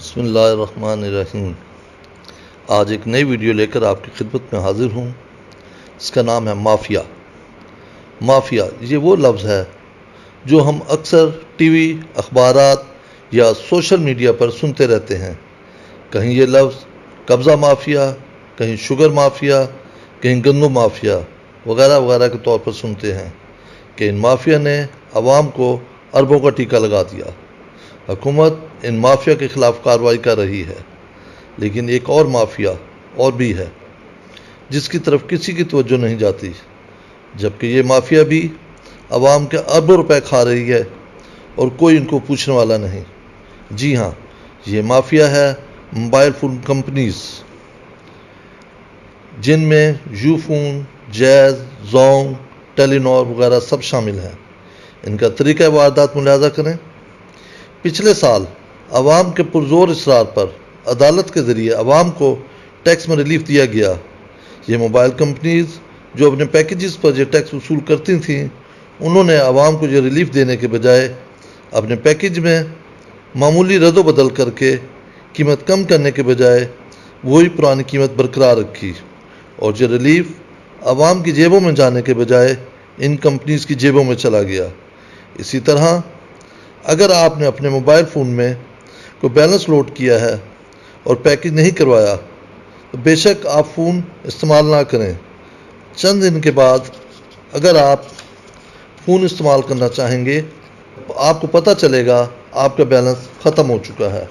بسم اللہ الرحمن الرحیم۔ آج ایک نئی ویڈیو لے کر آپ کی خدمت میں حاضر ہوں۔ اس کا نام ہے مافیا۔ مافیا یہ وہ لفظ ہے جو ہم اکثر ٹی وی، اخبارات یا سوشل میڈیا پر سنتے رہتے ہیں۔ کہیں یہ لفظ قبضہ مافیا، کہیں شوگر مافیا، کہیں گندم مافیا وغیرہ وغیرہ کے طور پر سنتے ہیں کہ ان مافیا نے عوام کو اربوں کا ٹیکہ لگا دیا۔ حکومت ان مافیا کے خلاف کارروائی کر رہی ہے، لیکن ایک اور مافیا اور بھی ہے جس کی طرف کسی کی توجہ نہیں جاتی، جبکہ یہ مافیا بھی عوام کے اربوں روپے کھا رہی ہے اور کوئی ان کو پوچھنے والا نہیں۔ جی ہاں، یہ مافیا ہے موبائل فون کمپنیز، جن میں یو فون، جیز، زونگ، ٹیلی نار وغیرہ سب شامل ہیں۔ ان کا طریقہ واردات ملاحظہ کریں۔ پچھلے سال عوام کے پرزور اصرار پر عدالت کے ذریعے عوام کو ٹیکس میں ریلیف دیا گیا۔ یہ موبائل کمپنیز جو اپنے پیکیجز پر یہ ٹیکس وصول کرتی تھیں، انہوں نے عوام کو یہ ریلیف دینے کے بجائے اپنے پیکیج میں معمولی رد و بدل کر کے قیمت کم کرنے کے بجائے وہی پرانی قیمت برقرار رکھی، اور یہ ریلیف عوام کی جیبوں میں جانے کے بجائے ان کمپنیز کی جیبوں میں چلا گیا۔ اسی طرح اگر آپ نے اپنے موبائل فون میں کوئی بیلنس لوڈ کیا ہے اور پیکیج نہیں کروایا تو بے شک آپ فون استعمال نہ کریں۔ چند دن کے بعد اگر آپ فون استعمال کرنا چاہیں گے تو آپ کو پتہ چلے گا آپ کا بیلنس ختم ہو چکا ہے،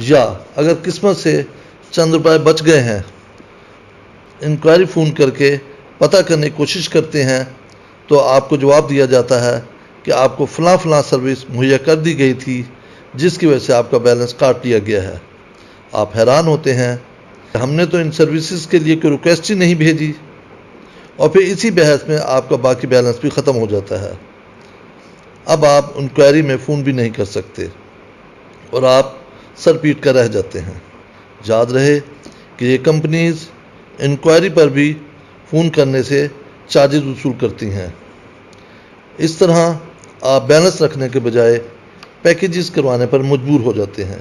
یا اگر قسمت سے چند روپے بچ گئے ہیں، انکوائری فون کر کے پتہ کرنے کی کوشش کرتے ہیں تو آپ کو جواب دیا جاتا ہے کہ آپ کو فلاں فلاں سروس مہیا کر دی گئی تھی جس کی وجہ سے آپ کا بیلنس کاٹ لیا گیا ہے۔ آپ حیران ہوتے ہیں کہ ہم نے تو ان سروسز کے لیے کوئی ریکویسٹ ہی نہیں بھیجی، اور پھر اسی بحث میں آپ کا باقی بیلنس بھی ختم ہو جاتا ہے۔ اب آپ انکوائری میں فون بھی نہیں کر سکتے اور آپ سر پیٹ کر رہ جاتے ہیں۔ یاد رہے کہ یہ کمپنیز انکوائری پر بھی فون کرنے سے چارجز وصول کرتی ہیں۔ اس طرح آپ بیلنس رکھنے کے بجائے پیکیجز کروانے پر مجبور ہو جاتے ہیں،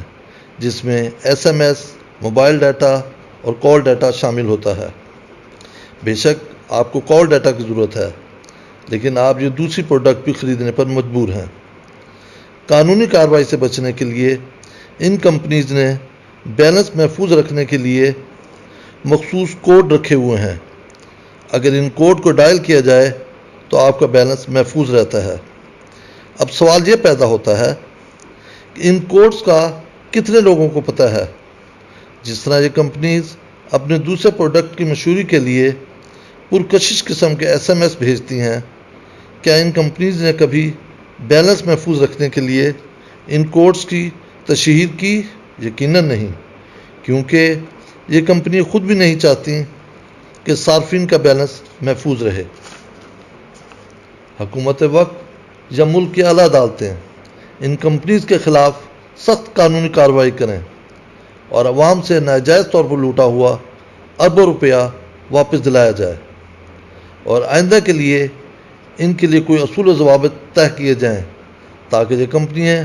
جس میں S M S, mobile data اور کال ڈیٹا شامل ہوتا ہے۔ بے شک آپ کو کال ڈیٹا کی ضرورت ہے، لیکن آپ یہ دوسری پروڈکٹ بھی خریدنے پر مجبور ہیں۔ قانونی کارروائی سے بچنے کے لیے ان کمپنیز نے بیلنس محفوظ رکھنے کے لیے مخصوص کوڈ رکھے ہوئے ہیں۔ اگر ان کوڈ کو ڈائل کیا جائے تو آپ کا بیلنس محفوظ رہتا ہے۔ اب سوال یہ پیدا ہوتا ہے کہ ان کوڈز کا کتنے لوگوں کو پتہ ہے؟ جس طرح یہ کمپنیز اپنے دوسرے پروڈکٹ کی مشہوری کے لیے پرکشش قسم کے ایس ایم ایس بھیجتی ہیں، کیا ان کمپنیز نے کبھی بیلنس محفوظ رکھنے کے لیے ان کوڈز کی تشہیر کی؟ یقیناً نہیں، کیونکہ یہ کمپنی خود بھی نہیں چاہتی کہ صارفین کا بیلنس محفوظ رہے۔ حکومت وقت یا ملک کی اعلیٰ عدالتیں ان کمپنیز کے خلاف سخت قانونی کارروائی کریں اور عوام سے ناجائز طور پر لوٹا ہوا اربوں روپیہ واپس دلایا جائے، اور آئندہ کے لیے ان کے لیے کوئی اصول و ضوابط طے کیے جائیں تاکہ یہ کمپنیاں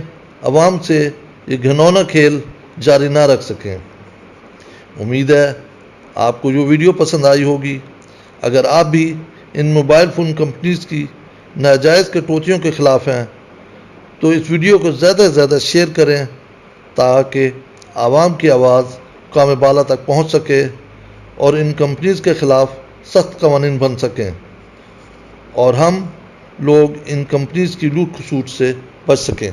عوام سے یہ گھنونا کھیل جاری نہ رکھ سکیں۔ امید ہے آپ کو یہ ویڈیو پسند آئی ہوگی۔ اگر آپ بھی ان موبائل فون کمپنیز کی ناجائز کٹوتیوں کے خلاف ہیں تو اس ویڈیو کو زیادہ سے زیادہ شیئر کریں تاکہ عوام کی آواز مقام بالا تک پہنچ سکے اور ان کمپنیز کے خلاف سخت قوانین بن سکیں، اور ہم لوگ ان کمپنیز کی لوٹ کھسوٹ سے بچ سکیں۔